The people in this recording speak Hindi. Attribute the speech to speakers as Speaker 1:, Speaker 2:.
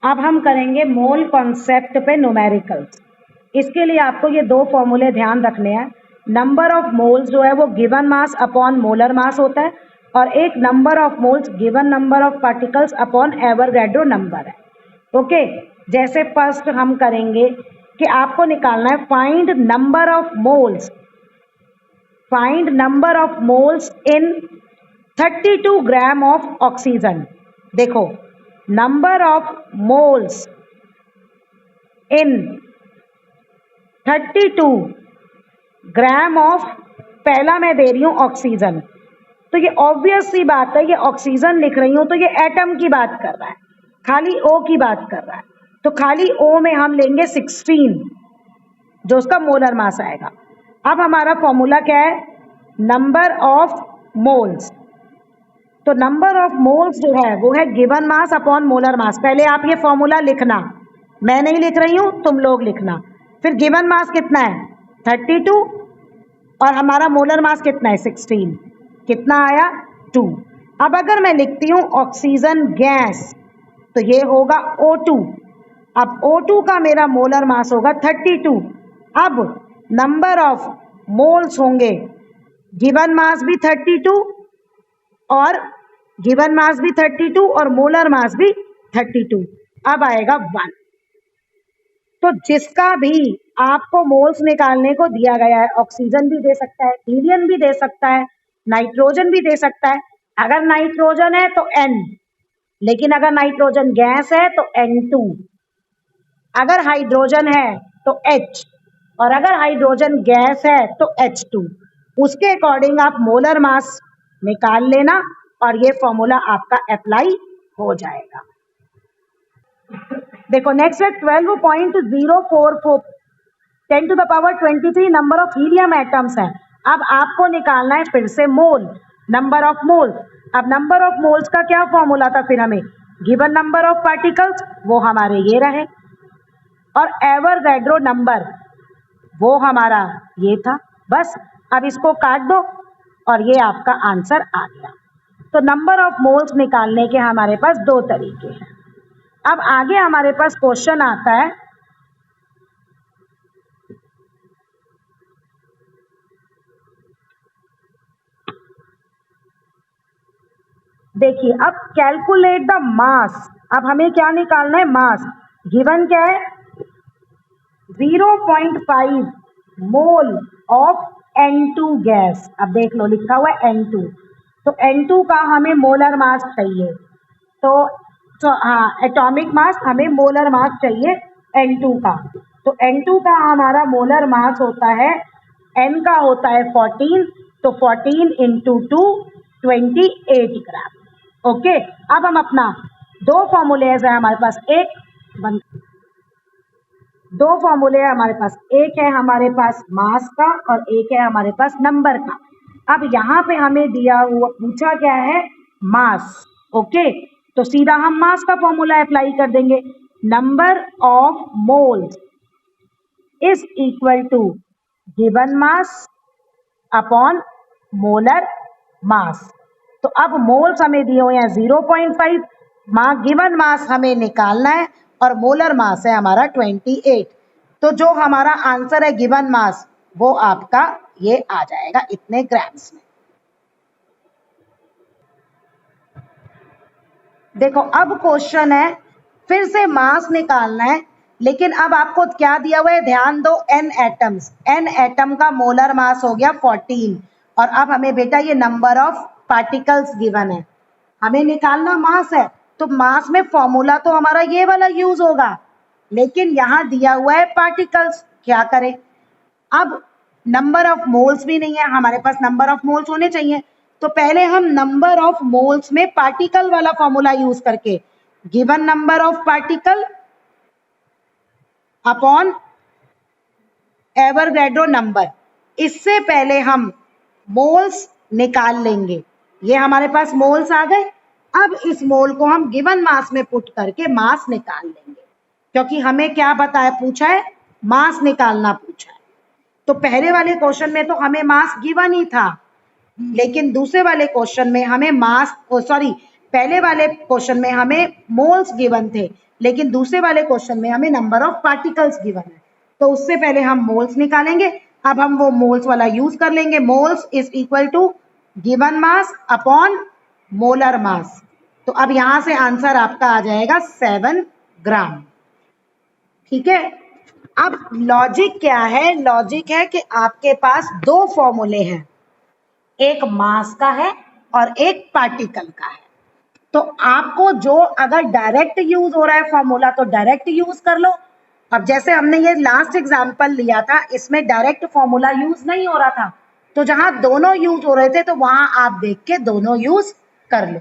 Speaker 1: अब हम करेंगे मोल कॉन्सेप्ट पे न्यूमेरिकल्स। इसके लिए आपको ये दो फॉर्मूले ध्यान रखने हैं। नंबर ऑफ मोल्स जो है वो given mass upon molar mass होता है, और एक number of moles given number of particles upon Avogadro number है। ओके, जैसे फर्स्ट हम करेंगे कि आपको निकालना है find number of moles, find number of moles in 32 gram of oxygen. देखो, number of moles in 32 gram of, पहला मैं दे रही हूं ऑक्सीजन, तो ये ऑब्वियस सी बात है, ये ऑक्सीजन लिख रही हूं तो ये एटम की बात कर रहा है, खाली ओ की बात कर रहा है, तो खाली ओ में हम लेंगे 16 जो उसका मोलर मास आएगा। अब हमारा फॉर्मूला क्या है, नंबर ऑफ मोल्स। तो नंबर ऑफ मोल्स जो है वो है गिवन मास अपॉन मोलर मास। पहले आप ये फॉर्मूला लिखना, मैं नहीं लिख रही हूं, तुम लोग लिखना। फिर गिवन मास कितना है 32 और हमारा मोलर मास कितना है 16, कितना आया 2। अब अगर मैं लिखती हूं ऑक्सीजन गैस तो ये होगा O2। अब O2 का मेरा मोलर मास होगा 32। अब नंबर ऑफ मोल्स होंगे, गिवन मास भी 32 और गिवन मास भी 32 और मोलर मास भी 32। अब आएगा 1। तो जिसका भी आपको मोल्स निकालने को दिया गया है, ऑक्सीजन भी दे सकता है, हीलियम भी दे सकता है, नाइट्रोजन भी दे सकता है। अगर नाइट्रोजन है तो N, लेकिन अगर नाइट्रोजन गैस है तो N2, अगर हाइड्रोजन है तो H, और अगर हाइड्रोजन गैस है तो H2। उसके अकॉर्डिंग आप मोलर मास निकाल लेना और ये फॉर्मूला आपका अप्लाई हो जाएगा। देखो नेक्स्ट है 12.044 10 to the power 23 number of helium atoms है। अब आपको निकालना है फिर से मोल, नंबर ऑफ मोल्स। अब नंबर ऑफ मोल्स का क्या फॉर्मूला था, फिर हमें गिवन नंबर ऑफ पार्टिकल्स वो हमारे ये रहे, और एवोगाड्रो नंबर वो हमारा ये था। बस अब इसको काट दो और ये आपका आंसर आ गया। तो नंबर ऑफ मोल्स निकालने के हमारे पास दो तरीके हैं। अब आगे हमारे पास क्वेश्चन आता है, देखिए अब कैलकुलेट द मास। अब हमें क्या निकालना है, मास। गिवन क्या है 0.5 मोल ऑफ N2 गैस। अब देख लो लिखा हुआ है N2, तो N2 का हमें मोलर मास चाहिए। तो हाँ, एटॉमिक मास, हमें मोलर मास चाहिए N2 का। तो N2 का हमारा मोलर मास होता है, N का होता है 14, तो 14 इंटू 2 28 ग्राम। ओके, अब हम अपना दो फॉर्मूले है हमारे पास, दो फॉर्मूले है हमारे पास, एक है हमारे पास मास का और एक है हमारे पास नंबर का। अब यहाँ पे हमें दिया हुआ पूछा क्या है, मास। ओके, तो सीधा हम मास का फॉर्मूला अप्लाई कर देंगे, number of moles is equal to given mass upon molar mass. तो अब मोल्स हमें दिए हुए हैं 0.5, गिवन मास हमें निकालना है और मोलर मास है हमारा 28। तो जो हमारा आंसर है गिवन मास वो आपका ये आ जाएगा इतने ग्राम्स में। देखो अब क्वेश्चन है, फिर से मास निकालना है, लेकिन अब आपको क्या दिया हुआ है, ध्यान दो, n एटम्स, n एटम का मोलर मास हो गया 14, और अब हमें बेटा ये नंबर ऑफ पार्टिकल्स गिवन है, हमें निकालना मास है। तो मास में फॉर्मूला तो हमारा ये वाला यूज होगा, लेकिन यहाँ दिया हुआ है पार्टिकल्स, क्या करें। अब नंबर ऑफ मोल्स भी नहीं है हमारे पास, नंबर ऑफ मोल्स होने चाहिए। तो पहले हम नंबर ऑफ मोल्स में पार्टिकल वाला फॉर्मूला यूज करके, given number of particle upon Avogadro number, इससे पहले हम मोल्स निकाल लेंगे। ये हमारे पास मोल्स आ गए। अब इस मोल को हम गिवन मास में पुट करके मास निकाल लेंगे, क्योंकि हमें क्या बताया, पूछा है मास निकालना पूछा है। तो पहले वाले क्वेश्चन में तो हमें मास गिवन ही था, लेकिन दूसरे वाले क्वेश्चन में हमें मास, पहले वाले क्वेश्चन में हमें मोल्स गिवन थे, लेकिन दूसरे वाले क्वेश्चन में हमें नंबर ऑफ पार्टिकल्स गिवन है। तो उससे पहले हम मोल्स निकालेंगे। अब हम वो मोल्स वाला यूज कर लेंगे। Moles is equal to given mass upon molar mass. तो अब यहां से आंसर आपका आ जाएगा 7 ग्राम। ठीक है, अब लॉजिक क्या है? लॉजिक है कि आपके पास दो फॉर्मूले हैं, एक मास का है और एक पार्टिकल का है। तो आपको जो अगर डायरेक्ट यूज हो रहा है फॉर्मूला तो डायरेक्ट यूज कर लो। अब जैसे हमने ये लास्ट एग्जांपल लिया था, इसमें डायरेक्ट फॉर्मूला यूज नहीं हो रहा था, तो जहां दोनों यूज हो रहे थे तो वहां आप देख के दोनों यूज कर लो।